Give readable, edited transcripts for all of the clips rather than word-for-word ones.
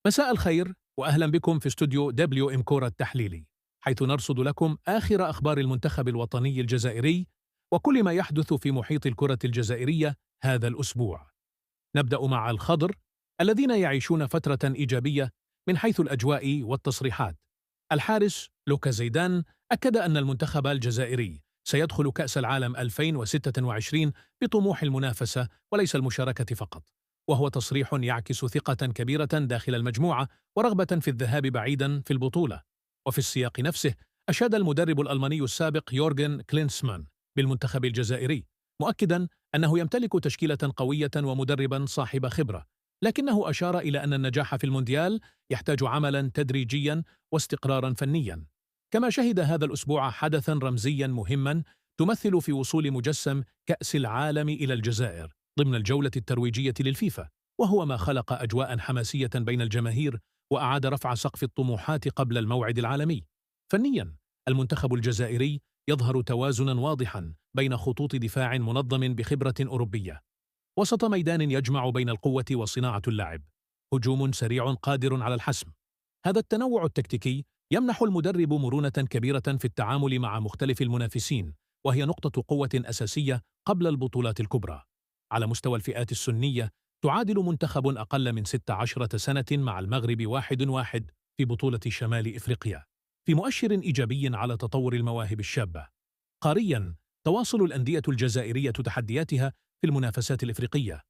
مساء الخير وأهلا بكم في استوديو دبليو إم كورة التحليلي، حيث نرصد لكم آخر أخبار المنتخب الوطني الجزائري وكل ما يحدث في محيط الكرة الجزائرية هذا الأسبوع. نبدأ مع الخضر الذين يعيشون فترة إيجابية من حيث الأجواء والتصريحات. الحارس لوكا زيدان أكد أن المنتخب الجزائري سيدخل كأس العالم 2026 بطموح المنافسة وليس المشاركة فقط، وهو تصريح يعكس ثقة كبيرة داخل المجموعة ورغبة في الذهاب بعيدا في البطولة. وفي السياق نفسه أشاد المدرب الألماني السابق يورغن كلينسمان بالمنتخب الجزائري، مؤكدا أنه يمتلك تشكيلة قوية ومدربا صاحب خبرة، لكنه أشار إلى أن النجاح في المونديال يحتاج عملا تدريجيا واستقرارا فنيا. كما شهد هذا الأسبوع حدثا رمزيا مهما تمثل في وصول مجسم كأس العالم إلى الجزائر ضمن الجولة الترويجية للفيفا، وهو ما خلق أجواء حماسية بين الجماهير وأعاد رفع سقف الطموحات قبل الموعد العالمي. فنيا المنتخب الجزائري يظهر توازنا واضحا بين خطوط دفاع منظم بخبرة أوروبية، وسط ميدان يجمع بين القوة وصناعة اللعب، هجوم سريع قادر على الحسم. هذا التنوع التكتيكي يمنح المدرب مرونة كبيرة في التعامل مع مختلف المنافسين، وهي نقطة قوة أساسية قبل البطولات الكبرى. على مستوى الفئات السنية تعادل منتخب أقل من 16 سنة مع المغرب 1-1 في بطولة شمال إفريقيا، في مؤشر إيجابي على تطور المواهب الشابة. قاريا تواصل الأندية الجزائرية تحدياتها في المنافسات الإفريقية،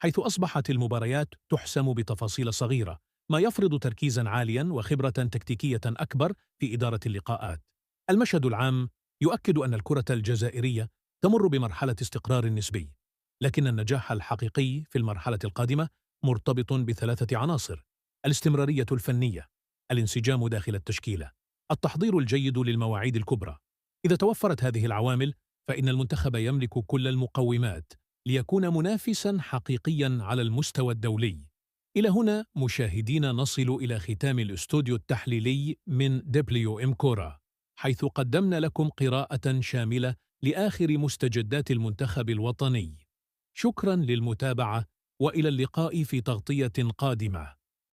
حيث أصبحت المباريات تحسم بتفاصيل صغيرة، ما يفرض تركيزا عاليا وخبرة تكتيكية أكبر في إدارة اللقاءات. المشهد العام يؤكد أن الكرة الجزائرية تمر بمرحلة استقرار نسبي، لكن النجاح الحقيقي في المرحلة القادمة مرتبط بثلاثة عناصر: الاستمرارية الفنية، الانسجام داخل التشكيلة، التحضير الجيد للمواعيد الكبرى. إذا توفرت هذه العوامل فإن المنتخب يملك كل المقومات ليكون منافسا حقيقيا على المستوى الدولي. إلى هنا مشاهدينا نصل إلى ختام الاستوديو التحليلي من دبليو إم كورة، حيث قدمنا لكم قراءة شاملة لآخر مستجدات المنتخب الوطني. شكرا للمتابعة وإلى اللقاء في تغطية قادمة.